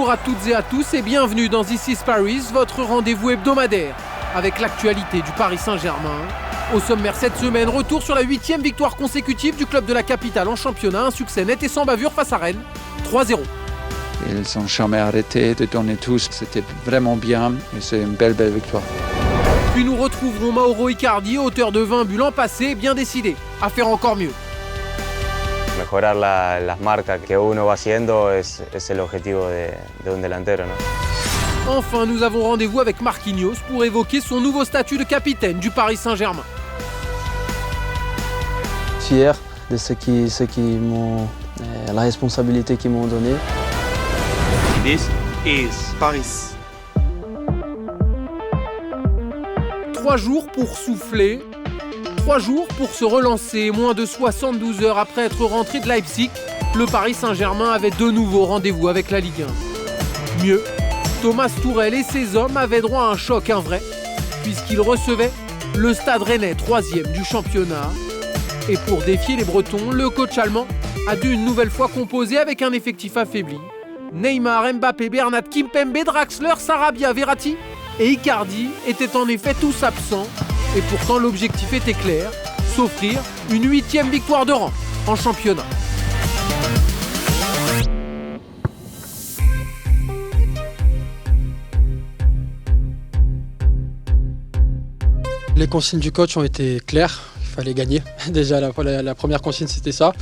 Bonjour à toutes et à tous et bienvenue dans This is Paris, votre rendez-vous hebdomadaire avec l'actualité du Paris Saint-Germain. Au sommaire cette semaine, retour sur la 8e victoire consécutive du club de la capitale en championnat, un succès net et sans bavure face à Rennes, 3-0. Ils n'ont jamais arrêté de donner tous, c'était vraiment bien et c'est une belle victoire. Puis nous retrouverons Mauro Icardi, auteur de 20 buts l'an passé, bien décidé à faire encore mieux. Mejorar las marcas que uno va haciendo es el objetivo de un delantero, ¿no? Enfin, nous avons rendez-vous avec Marquinhos pour évoquer son nouveau statut de capitaine du Paris Saint-Germain. Fier de ce qui m'ont, la responsabilité qu'ils m'ont donnée. This is Paris. 3 jours pour souffler, 3 jours pour se relancer. Moins de 72 heures après être rentré de Leipzig, le Paris Saint-Germain avait de nouveau rendez-vous avec la Ligue 1. Mieux, Thomas Tuchel et ses hommes avaient droit à un choc, un vrai, puisqu'ils recevaient le Stade Rennais, 3e du championnat. Et pour défier les Bretons, le coach allemand a dû une nouvelle fois composer avec un effectif affaibli. Neymar, Mbappé, Bernat, Kimpembe, Draxler, Sarabia, Verratti et Icardi étaient en effet tous absents. Et pourtant l'objectif était clair, s'offrir une 8e victoire de rang en championnat. Les consignes du coach ont été claires, il fallait gagner. Déjà la première consigne c'était ça.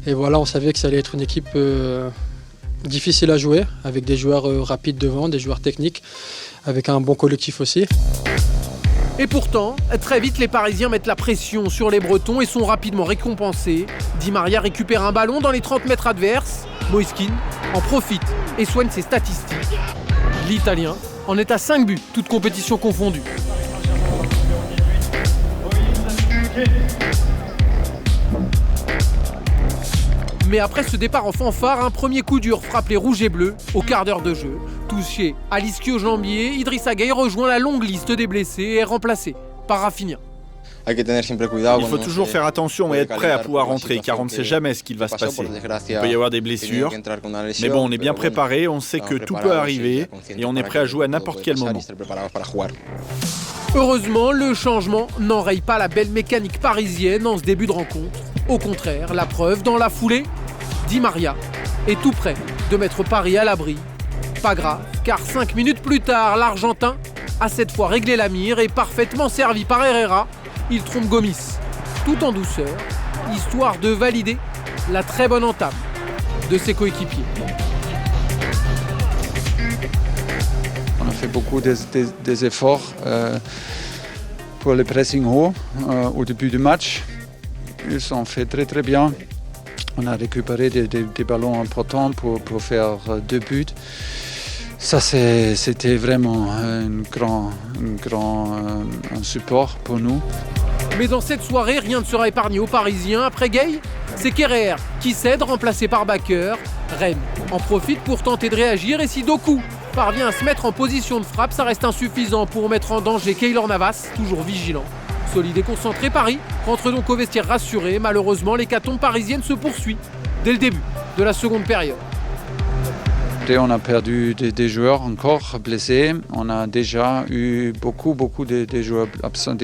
Et voilà, on savait que ça allait être une équipe difficile à jouer, avec des joueurs rapides devant, des joueurs techniques, avec un bon collectif aussi. Et pourtant, très vite les Parisiens mettent la pression sur les Bretons et sont rapidement récompensés. Di Maria récupère un ballon dans les 30 mètres adverses. Moïse Kean en profite et soigne ses statistiques. L'Italien en est à 5 buts, toutes compétitions confondues. Mais après ce départ en fanfare, un premier coup dur frappe les rouges et bleus au quart d'heure de jeu. Touché à l'ischio-jambier, Idrissa Gueye rejoint la longue liste des blessés et est remplacé par Rafinha. Il faut toujours faire attention et être prêt à pouvoir rentrer car on ne sait jamais ce qu'il va se passer. Il peut y avoir des blessures, mais bon, on est bien préparé, on sait que tout peut arriver et on est prêt à jouer à n'importe quel moment. Heureusement, le changement n'enraye pas la belle mécanique parisienne en ce début de rencontre. Au contraire, la preuve, dans la foulée, Di Maria est tout prêt de mettre Paris à l'abri. Pas grave, car 5 minutes plus tard, l'Argentin a cette fois réglé la mire et parfaitement servi par Herrera, il trompe Gomis, tout en douceur, histoire de valider la très bonne entame de ses coéquipiers. On a fait beaucoup des efforts pour le pressing haut au début du match. Ils ont fait très bien. On a récupéré des ballons importants pour faire 2 buts. Ça, c'était vraiment un support pour nous. Mais dans cette soirée, rien ne sera épargné aux Parisiens. Après Gueye, c'est Kerrer qui cède, remplacé par Bakker. Rennes en profite pour tenter de réagir et si Doku parvient à se mettre en position de frappe, ça reste insuffisant pour mettre en danger Keylor Navas, toujours vigilant. Solide et concentré, Paris rentre donc au vestiaire rassuré. Malheureusement, l'hécatombe parisienne se poursuit dès le début de la seconde période. On a perdu des joueurs encore blessés. On a déjà eu beaucoup de joueurs absents.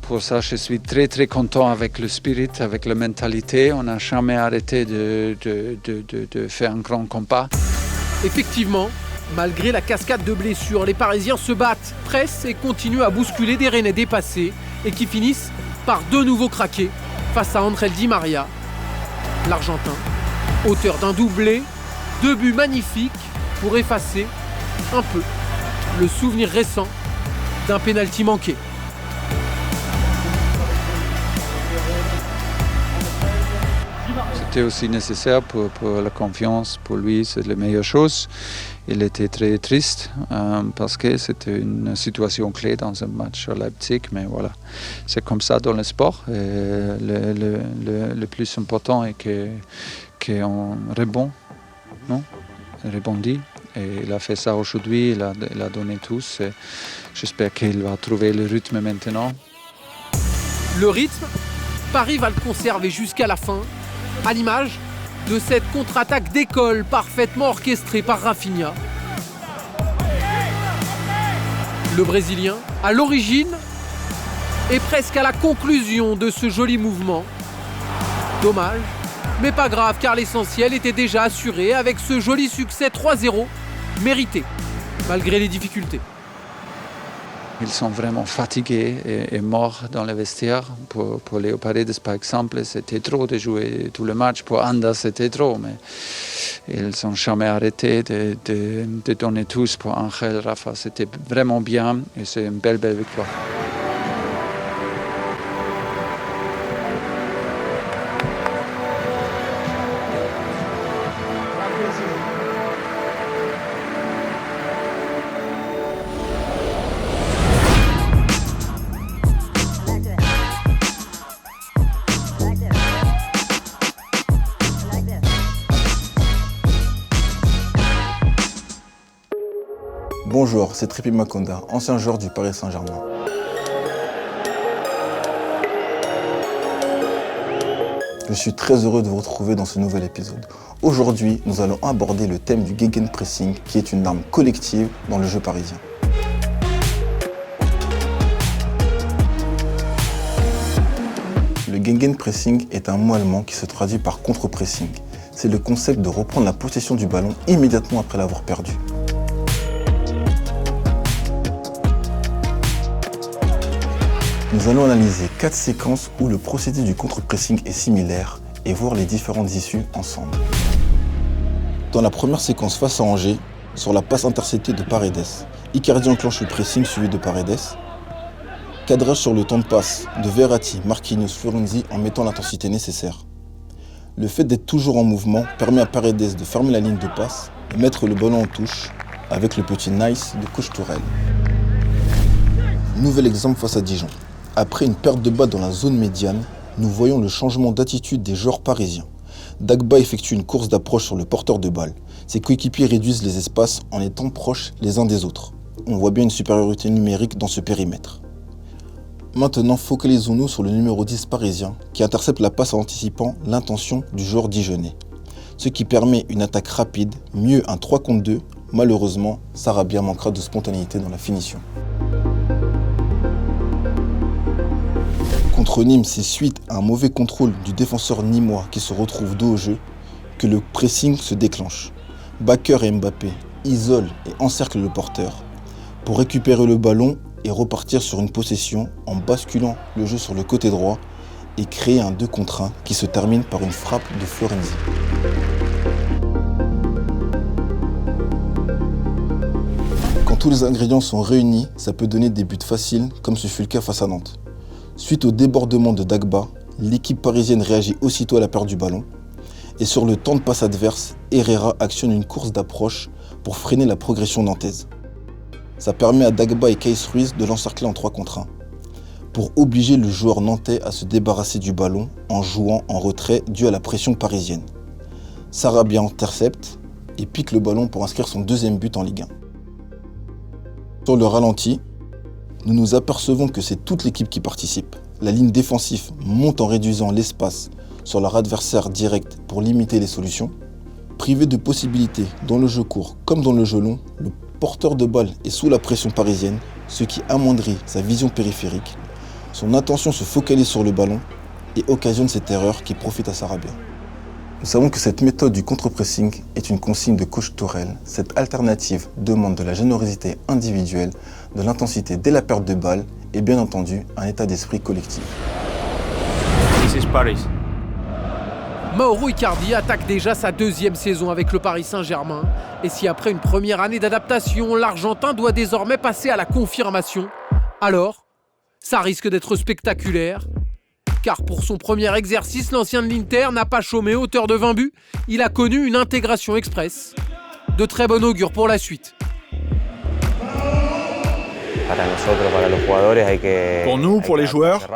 Pour ça, je suis très content avec le spirit, avec la mentalité. On n'a jamais arrêté de faire un grand combat. Effectivement, malgré la cascade de blessures, les Parisiens se battent, pressent et continuent à bousculer des Rennais dépassés et qui finissent par de nouveau craquer face à André Di Maria. L'Argentin, auteur d'un doublé, 2 buts magnifiques pour effacer un peu le souvenir récent d'un pénalty manqué. C'était aussi nécessaire pour la confiance. Pour lui, c'est la meilleure chose. Il était très triste parce que c'était une situation clé dans un match à Leipzig. Mais voilà, c'est comme ça dans le sport. Et le plus important est qu'on rebondit. Et il a fait ça aujourd'hui, il a donné tous. Et j'espère qu'il va trouver le rythme maintenant. Le rythme, Paris va le conserver jusqu'à la fin, à l'image de cette contre-attaque d'école parfaitement orchestrée par Rafinha. Le Brésilien, à l'origine et presque à la conclusion de ce joli mouvement. Dommage, mais pas grave car l'essentiel était déjà assuré avec ce joli succès 3-0 mérité, malgré les difficultés. Ils sont vraiment fatigués et morts dans le vestiaire. Pour Léo Paredes, par exemple, c'était trop de jouer tout le match. Pour Anda, c'était trop, mais ils n'ont jamais arrêté de donner tous pour Angel, Rafa. C'était vraiment bien et c'est une belle victoire. Bonjour, c'est Tripi Makonda, ancien joueur du Paris Saint-Germain. Je suis très heureux de vous retrouver dans ce nouvel épisode. Aujourd'hui, nous allons aborder le thème du gegenpressing, qui est une arme collective dans le jeu parisien. Le gegenpressing est un mot allemand qui se traduit par contre-pressing. C'est le concept de reprendre la possession du ballon immédiatement après l'avoir perdu. Nous allons analyser 4 séquences où le procédé du contre-pressing est similaire et voir les différentes issues ensemble. Dans la première séquence face à Angers, sur la passe interceptée de Paredes, Icardi enclenche le pressing suivi de Paredes. Cadrage sur le temps de passe de Verratti, Marquinhos, Florenzi en mettant l'intensité nécessaire. Le fait d'être toujours en mouvement permet à Paredes de fermer la ligne de passe et mettre le ballon en touche avec le petit nice de Coach Tourelle. Nouvel exemple face à Dijon. Après une perte de balle dans la zone médiane, nous voyons le changement d'attitude des joueurs parisiens. Dagba effectue une course d'approche sur le porteur de balle. Ses coéquipiers réduisent les espaces en étant proches les uns des autres. On voit bien une supériorité numérique dans ce périmètre. Maintenant, focalisons-nous sur le numéro 10 parisien qui intercepte la passe en anticipant l'intention du joueur dijonnais. Ce qui permet une attaque rapide, mieux un 3 contre 2. Malheureusement, Sarabia manquera de spontanéité dans la finition. Contre Nîmes, c'est suite à un mauvais contrôle du défenseur nîmois qui se retrouve dos au jeu que le pressing se déclenche. Bakker et Mbappé isolent et encerclent le porteur pour récupérer le ballon et repartir sur une possession en basculant le jeu sur le côté droit et créer un 2 contre 1 qui se termine par une frappe de Florenzi. Quand tous les ingrédients sont réunis, ça peut donner des buts faciles comme ce fut le cas face à Nantes. Suite au débordement de Dagba, l'équipe parisienne réagit aussitôt à la perte du ballon. Et sur le temps de passe adverse, Herrera actionne une course d'approche pour freiner la progression nantaise. Ça permet à Dagba et Keis Ruiz de l'encercler en 3 contre 1, pour obliger le joueur nantais à se débarrasser du ballon en jouant en retrait dû à la pression parisienne. Sarabia intercepte et pique le ballon pour inscrire son 2e but en Ligue 1. Sur le ralenti, nous nous apercevons que c'est toute l'équipe qui participe. La ligne défensive monte en réduisant l'espace sur leur adversaire direct pour limiter les solutions. Privé de possibilités dans le jeu court comme dans le jeu long, le porteur de balle est sous la pression parisienne, ce qui amoindrit sa vision périphérique. Son attention se focalise sur le ballon et occasionne cette erreur qui profite à Sarabia. Nous savons que cette méthode du contre-pressing est une consigne de Coach Tourelle. Cette alternative demande de la générosité individuelle, de l'intensité dès la perte de balle et bien entendu un état d'esprit collectif. This is Paris. Mauro Icardi attaque déjà sa 2e saison avec le Paris Saint-Germain. Et si après une première année d'adaptation, l'Argentin doit désormais passer à la confirmation, alors ça risque d'être spectaculaire. Car pour son premier exercice, l'ancien de l'Inter n'a pas chômé, auteur de 20 buts. Il a connu une intégration express. De très bon augure pour la suite. Pour nous, pour les joueurs,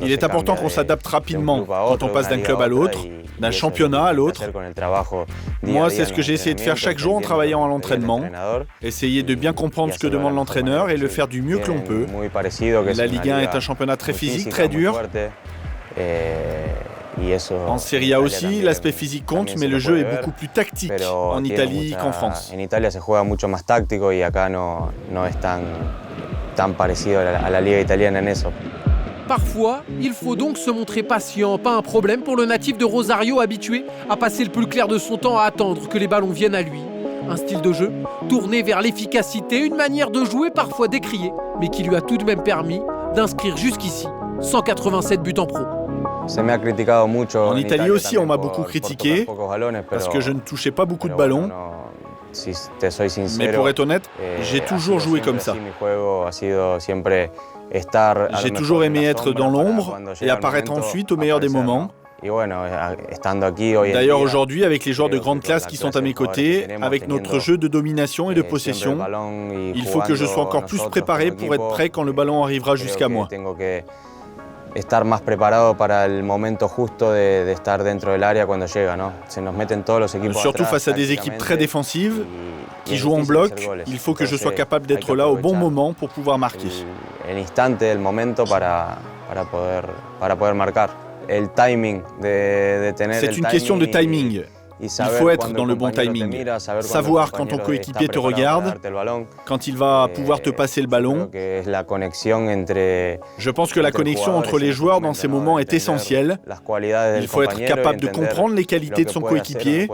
il est important qu'on s'adapte rapidement quand on passe d'un club à l'autre, d'un championnat à l'autre. Moi, c'est ce que j'ai essayé de faire chaque jour en travaillant à l'entraînement. Essayer de bien comprendre ce que demande l'entraîneur et le faire du mieux que l'on peut. La Ligue 1 est un championnat très physique, très dur. En Serie A aussi, l'aspect physique compte, mais le jeu est beaucoup plus tactique en Italie qu'en France. En Italia se juega mucho más táctico y acá no es tan parecido a la liga italiana en eso. Parfois, il faut donc se montrer patient, pas un problème pour le natif de Rosario habitué à passer le plus clair de son temps à attendre que les ballons viennent à lui. Un style de jeu tourné vers l'efficacité, une manière de jouer parfois décriée, mais qui lui a tout de même permis d'inscrire jusqu'ici 187 buts en pro. En Italie aussi, on m'a beaucoup critiqué parce que je ne touchais pas beaucoup de ballons. Mais pour être honnête, j'ai toujours joué comme ça. J'ai toujours aimé être dans l'ombre et apparaître ensuite au meilleur des moments. D'ailleurs aujourd'hui, avec les joueurs de grande classe qui sont à mes côtés, avec notre jeu de domination et de possession, il faut que je sois encore plus préparé pour être prêt quand le ballon arrivera jusqu'à moi. Estar más preparado para el momento justo de estar dentro del área cuando llega, ¿no? Se nos meten todos los equipos. Surtout face à des équipes très défensives qui jouent en bloc, il faut que je sois capable d'être là au bon moment pour pouvoir marquer. El instante, el momento para poder marcar. El timing de tener. C'est une question de timing. Il faut être dans le bon timing, savoir quand ton coéquipier te regarde, quand il va pouvoir te passer le ballon. Je pense que la connexion entre les joueurs dans ces moments est essentielle. Il faut être capable de comprendre les qualités de son coéquipier,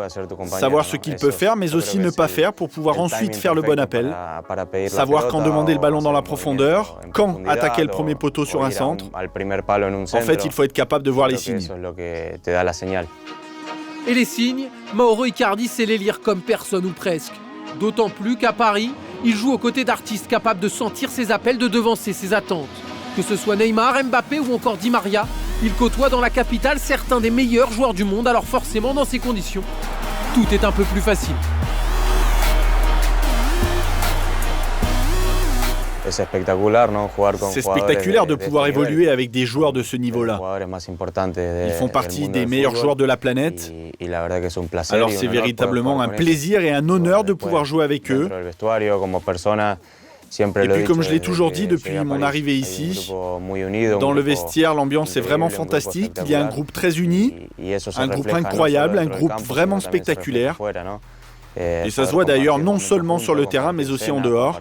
savoir ce qu'il peut faire, mais aussi ne pas faire pour pouvoir ensuite faire le bon appel, savoir quand demander le ballon dans la profondeur, quand attaquer le premier poteau sur un centre. En fait, il faut être capable de voir les signes. Et les signes, Mauro Icardi sait les lire comme personne ou presque. D'autant plus qu'à Paris, il joue aux côtés d'artistes capables de sentir ses appels, de devancer ses attentes. Que ce soit Neymar, Mbappé ou encore Di Maria, il côtoie dans la capitale certains des meilleurs joueurs du monde, alors forcément dans ces conditions, tout est un peu plus facile. C'est spectaculaire de pouvoir évoluer avec des joueurs de ce niveau-là. Ils font partie des meilleurs joueurs de la planète. Alors c'est véritablement un plaisir et un honneur de pouvoir jouer avec eux. Et puis comme je l'ai toujours dit depuis mon arrivée ici, dans le vestiaire, l'ambiance est vraiment fantastique. Il y a un groupe très uni, un groupe incroyable, un groupe vraiment spectaculaire. Et ça se voit d'ailleurs non seulement sur le terrain, mais aussi en dehors.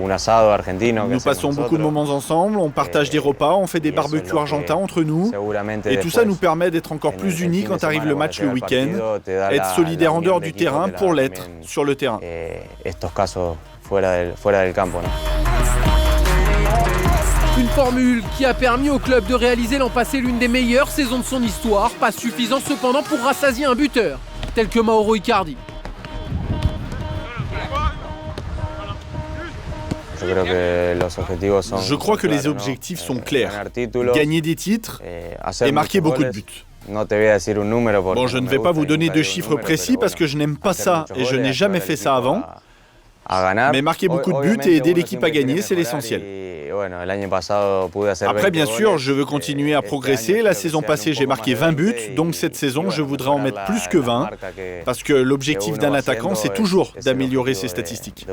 Nous passons beaucoup de moments ensemble, on partage des repas, on fait des barbecues argentins entre nous. Et tout ça nous permet d'être encore plus unis quand arrive le match le week-end, être solidaires en dehors du terrain pour l'être sur le terrain. Une formule qui a permis au club de réaliser l'an passé l'une des meilleures saisons de son histoire, pas suffisant cependant pour rassasier un buteur, tel que Mauro Icardi. Je crois que les objectifs sont clairs. Gagner des titres et marquer beaucoup de buts. Bon, je ne vais pas vous donner de chiffres précis parce que je n'aime pas ça et je n'ai jamais fait ça avant. Mais marquer beaucoup de buts et aider l'équipe à gagner, c'est l'essentiel. Après, bien sûr, je veux continuer à progresser. La saison passée, j'ai marqué 20 buts, donc cette saison, je voudrais en mettre plus que 20, parce que l'objectif d'un attaquant, c'est toujours d'améliorer ses statistiques.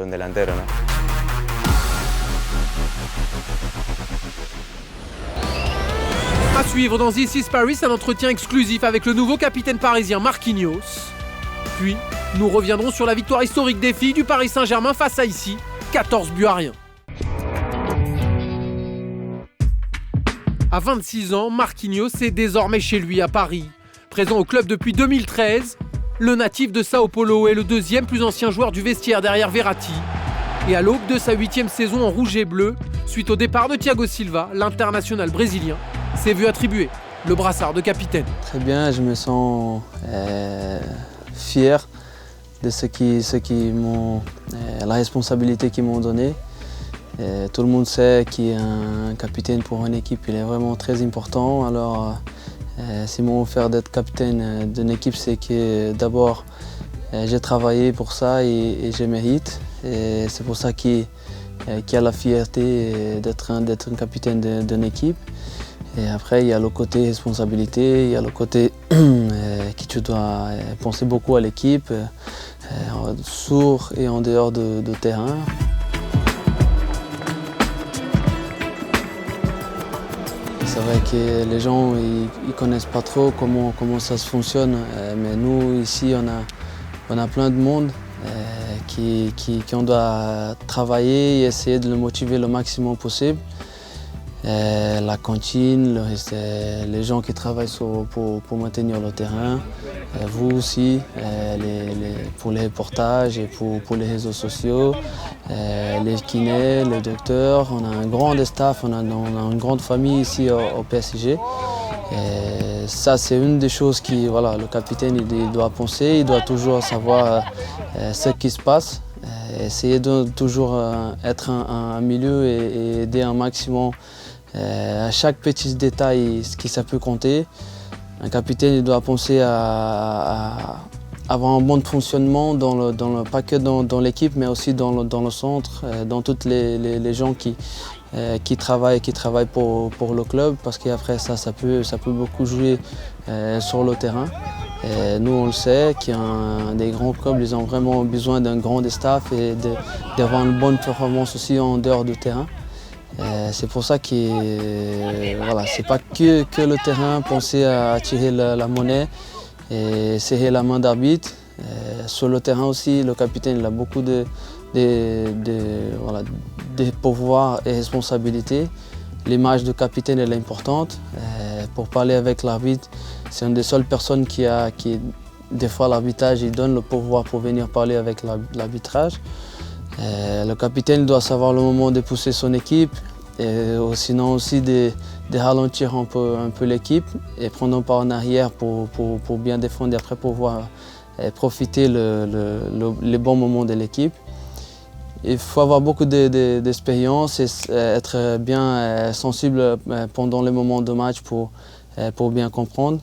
À suivre dans This is Paris, un entretien exclusif avec le nouveau capitaine parisien Marquinhos. Puis, nous reviendrons sur la victoire historique des filles du Paris Saint-Germain face à ici, 14 buts à rien. À 26 ans, Marquinhos est désormais chez lui à Paris. Présent au club depuis 2013, le natif de Sao Paulo est le deuxième plus ancien joueur du vestiaire derrière Verratti. Et à l'aube de sa 8e saison en rouge et bleu, suite au départ de Thiago Silva, l'international brésilien s'est vu attribuer le brassard de capitaine. Très bien, je me sens fier de la responsabilité qu'ils m'ont donnée. Tout le monde sait qu'un capitaine pour une équipe, il est vraiment très important. Alors, s'ils m'ont offert d'être capitaine d'une équipe, c'est que d'abord, j'ai travaillé pour ça et je mérite. Et c'est pour ça qu'il y a la fierté d'être un capitaine d'une équipe. Et après, il y a le côté responsabilité, il y a le côté que tu dois penser beaucoup à l'équipe, sur et en dehors de terrain. C'est vrai que les gens ils connaissent pas trop comment ça se fonctionne, mais nous ici on a plein de monde qui on doit travailler et essayer de le motiver le maximum possible. La cantine, les gens qui travaillent pour maintenir le terrain, vous aussi, pour les reportages et pour les réseaux sociaux, les kinés, les docteurs. On a un grand staff, on a une grande famille ici au PSG. Et ça, c'est une des choses que voilà, le capitaine il doit penser, il doit toujours savoir ce qui se passe, essayer de toujours être un milieu et aider un maximum à chaque petit détail ce qui ça peut compter. Un capitaine il doit penser à avoir un bon fonctionnement pas que dans l'équipe mais aussi dans le centre, dans toutes les gens qui travaillent pour le club parce qu'après ça peut beaucoup jouer sur le terrain. Et nous on le sait qu'il y a des grands clubs, ils ont vraiment besoin d'un grand staff et d'avoir une bonne performance aussi en dehors du terrain. C'est pour ça que voilà, c'est pas que le terrain, penser à tirer la monnaie et serrer la main d'arbitre. Sur le terrain aussi, le capitaine il a beaucoup de pouvoirs et responsabilités. L'image de capitaine elle est importante. Pour parler avec l'arbitre, c'est une des seules personnes qui des fois l'arbitrage il donne le pouvoir pour venir parler avec l'arbitrage. Le capitaine doit savoir le moment de pousser son équipe, et sinon aussi de ralentir un peu l'équipe et prendre un pas en arrière pour bien défendre et après pouvoir profiter les bons moments de l'équipe. Il faut avoir beaucoup d'expérience et être bien sensible pendant les moments de match pour bien comprendre.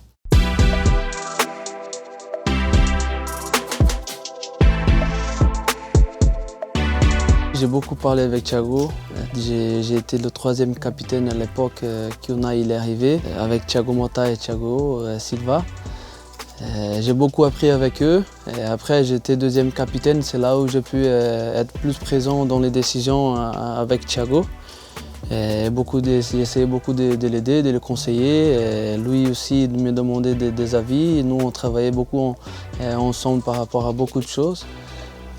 J'ai beaucoup parlé avec Thiago. J'ai été le 3e capitaine à l'époque qu'il est arrivé, avec Thiago Motta et Thiago Silva. J'ai beaucoup appris avec eux. Et après, j'étais 2e capitaine. C'est là où j'ai pu être plus présent dans les décisions avec Thiago. J'ai essayé beaucoup de l'aider, de le conseiller. Et lui aussi il me demandait des avis. Et nous, on travaillait beaucoup ensemble par rapport à beaucoup de choses.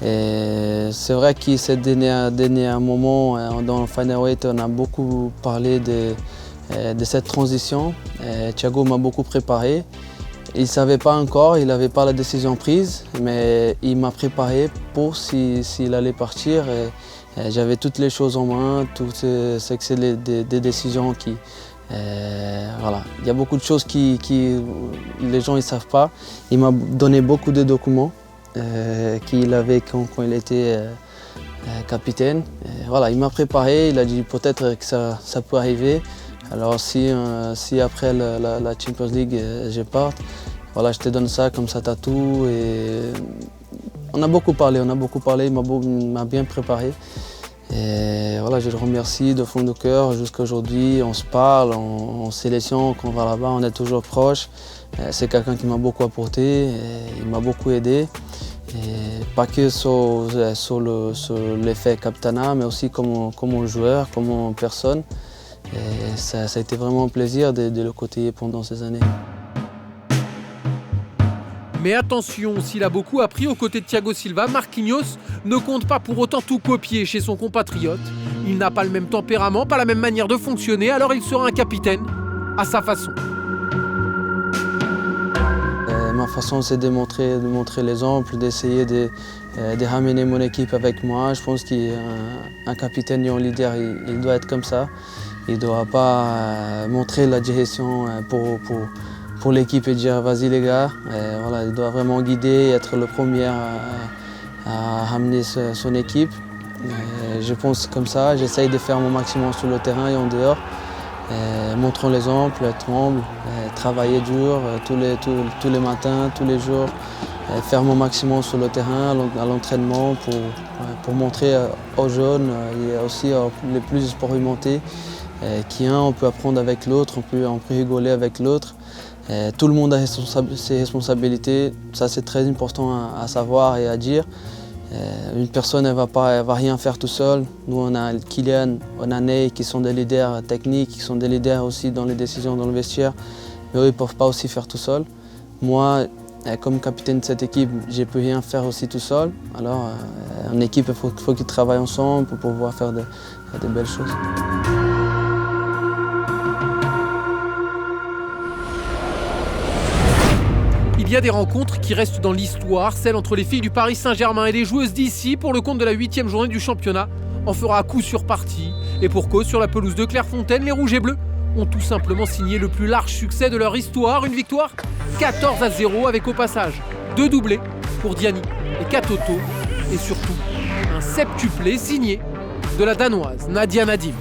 C'est vrai que ces derniers moments dans le Featherweight, on a beaucoup parlé de cette transition. Thiago m'a beaucoup préparé. Il ne savait pas encore, il n'avait pas la décision prise, mais il m'a préparé pour s'il allait partir. J'avais toutes les choses en main, c'est des décisions qui... voilà. Il y a beaucoup de choses que les gens ne savent pas. Il m'a donné beaucoup de documents qu'il avait quand il était capitaine. Voilà, il m'a préparé, il a dit peut-être que ça peut arriver. Alors si après la Champions League je parte, voilà, je te donne ça, comme ça tu as tout. Et on a beaucoup parlé, il m'a bien préparé. Et voilà, je le remercie de fond de cœur. Jusqu'à aujourd'hui, on se parle, en sélection, quand on va là-bas, on est toujours proches. C'est quelqu'un qui m'a beaucoup apporté, il m'a beaucoup aidé. Et pas que sur l'effet capitana, mais aussi comme joueur, comme personne. Et ça a été vraiment un plaisir de le côtoyer pendant ces années. Mais attention, s'il a beaucoup appris aux côtés de Thiago Silva, Marquinhos ne compte pas pour autant tout copier chez son compatriote. Il n'a pas le même tempérament, pas la même manière de fonctionner, alors il sera un capitaine à sa façon. Ma façon, c'est de montrer l'exemple, d'essayer de ramener mon équipe avec moi. Je pense qu'un capitaine et un leader, il doit être comme ça. Il ne doit pas montrer la direction pour l'équipe et dire vas-y les gars. Voilà, il doit vraiment guider, être le premier à ramener son équipe. Je pense comme ça, j'essaye de faire mon maximum sur le terrain et en dehors. Montrons l'exemple, être humble, travailler dur tous les matins, tous les jours, faire mon maximum sur le terrain, à l'entraînement pour montrer aux jeunes et aussi les plus expérimentés on peut apprendre avec l'autre, on peut rigoler avec l'autre. Tout le monde a ses responsabilités, ça c'est très important à savoir et à dire. Une personne elle va rien faire tout seul. Nous, on a Kylian, on a Ney qui sont des leaders techniques, qui sont des leaders aussi dans les décisions dans le vestiaire. Mais eux, ils ne peuvent pas aussi faire tout seul. Moi, comme capitaine de cette équipe, je ne peux rien faire aussi tout seul. Alors, en équipe, il faut qu'ils travaillent ensemble pour pouvoir faire de belles choses. Il y a des rencontres qui restent dans l'histoire, celle entre les filles du Paris Saint-Germain et les joueuses d'ici pour le compte de la 8e journée du championnat en fera à coup sûr partie. Et pour cause, sur la pelouse de Clairefontaine, les Rouges et Bleus ont tout simplement signé le plus large succès de leur histoire, une victoire 14-0 avec au passage 2 doublés pour Diani et Katoto et surtout un septuplé signé de la Danoise Nadia Nadim.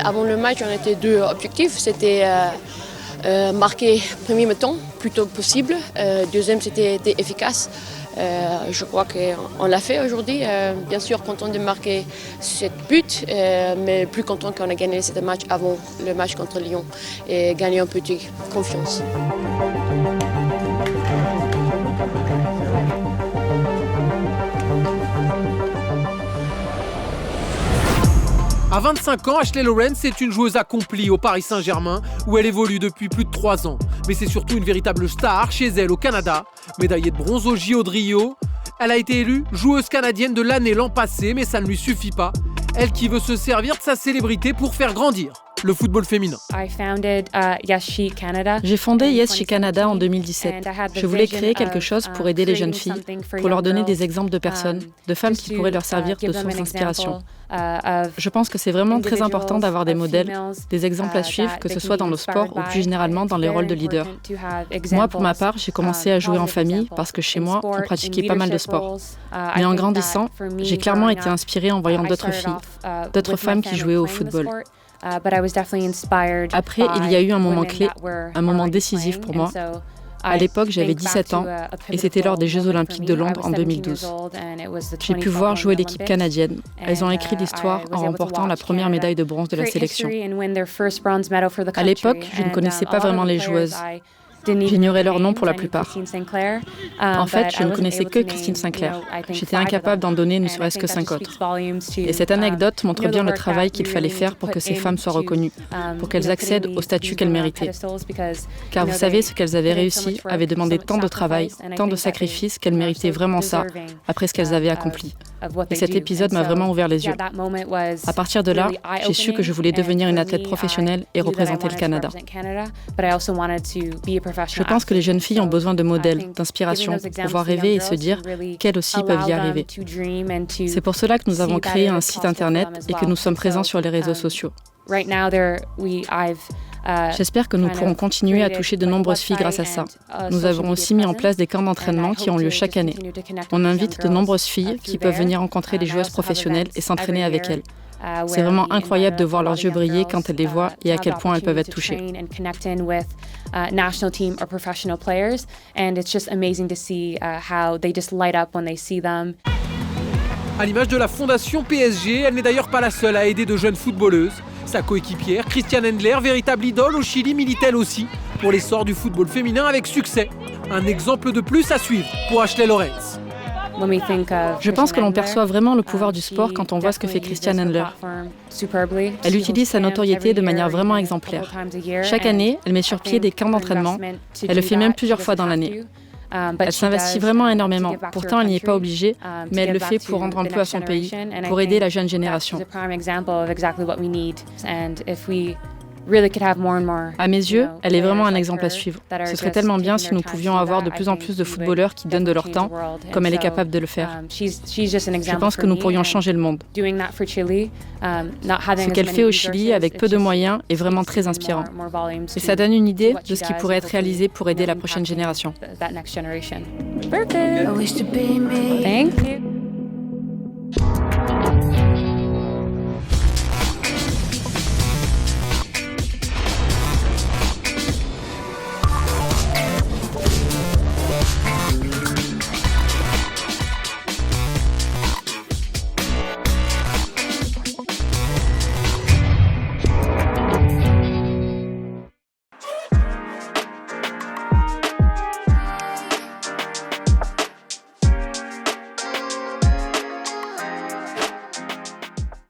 Avant le match, on était 2 objectifs. C'était marquer premier mi-temps, plutôt possible. Deuxième, c'était être efficace. Je crois qu'on l'a fait aujourd'hui. Bien sûr, content de marquer 7 buts, mais plus content qu'on a gagné ce match avant le match contre Lyon et gagné un peu de confiance. À 25 ans, Ashley Lawrence est une joueuse accomplie au Paris Saint-Germain où elle évolue depuis plus de 3 ans. Mais c'est surtout une véritable star chez elle au Canada. Médaillée de bronze au JO de Rio, elle a été élue joueuse canadienne de l'année l'an passé, mais ça ne lui suffit pas. Elle qui veut se servir de sa célébrité pour faire grandir le football féminin. J'ai fondé Yes She Canada en 2017. Je voulais créer quelque chose pour aider les jeunes filles, pour leur donner des exemples de personnes, de femmes qui pourraient leur servir de source d'inspiration. Je pense que c'est vraiment très important d'avoir des modèles, des exemples à suivre, que ce soit dans le sport ou plus généralement dans les rôles de leader. Moi, pour ma part, j'ai commencé à jouer en famille parce que chez moi, on pratiquait pas mal de sport. Mais en grandissant, j'ai clairement été inspirée en voyant d'autres filles, d'autres femmes qui jouaient au football. Après, il y a eu un moment clé, un moment décisif pour moi. À l'époque, j'avais 17 ans et c'était lors des Jeux Olympiques de Londres en 2012. J'ai pu voir jouer l'équipe canadienne. Elles ont écrit l'histoire en remportant la première médaille de bronze de la sélection. À l'époque, je ne connaissais pas vraiment les joueuses. J'ignorais leur nom pour la plupart. En fait, je ne connaissais que Christine Sinclair. J'étais incapable d'en donner ne serait-ce que 5 autres. Et cette anecdote montre bien le travail qu'il fallait faire pour que ces femmes soient reconnues, pour qu'elles accèdent au statut qu'elles méritaient. Car vous savez, ce qu'elles avaient réussi avait demandé tant de travail, tant de sacrifices qu'elles méritaient vraiment ça, après ce qu'elles avaient accompli. Et cet épisode m'a vraiment ouvert les yeux. À partir de là, j'ai su que je voulais devenir une athlète professionnelle et représenter le Canada. Je pense que les jeunes filles ont besoin de modèles, d'inspiration, pour pouvoir rêver et se dire qu'elles aussi peuvent y arriver. C'est pour cela que nous avons créé un site internet et que nous sommes présents sur les réseaux sociaux. J'espère que nous pourrons continuer à toucher de nombreuses filles grâce à ça. Nous avons aussi mis en place des camps d'entraînement qui ont lieu chaque année. On invite de nombreuses filles qui peuvent venir rencontrer des joueuses professionnelles et s'entraîner avec elles. C'est vraiment incroyable de voir leurs yeux briller quand elles les voient et à quel point elles peuvent être touchées. À l'image de la fondation PSG, elle n'est d'ailleurs pas la seule à aider de jeunes footballeuses. Sa coéquipière, Christiane Endler, véritable idole au Chili, milite elle aussi pour l'essor du football féminin avec succès. Un exemple de plus à suivre pour Ashley Lorenz. Je pense que l'on perçoit vraiment le pouvoir du sport quand on voit ce que fait Christiane Endler. Elle utilise sa notoriété de manière vraiment exemplaire. Chaque année, elle met sur pied des camps d'entraînement. Elle le fait même plusieurs fois dans l'année. Elle s'investit vraiment énormément. Pourtant, elle n'y est pas obligée, mais elle le fait pour rendre un peu à son pays, pour aider la jeune génération. À mes yeux, elle est vraiment un exemple à suivre. Ce serait tellement bien si nous pouvions avoir de plus en plus de footballeurs qui donnent de leur temps, comme elle est capable de le faire. Je pense que nous pourrions changer le monde. Ce qu'elle fait au Chili avec peu de moyens est vraiment très inspirant. Et ça donne une idée de ce qui pourrait être réalisé pour aider la prochaine génération. Thank you.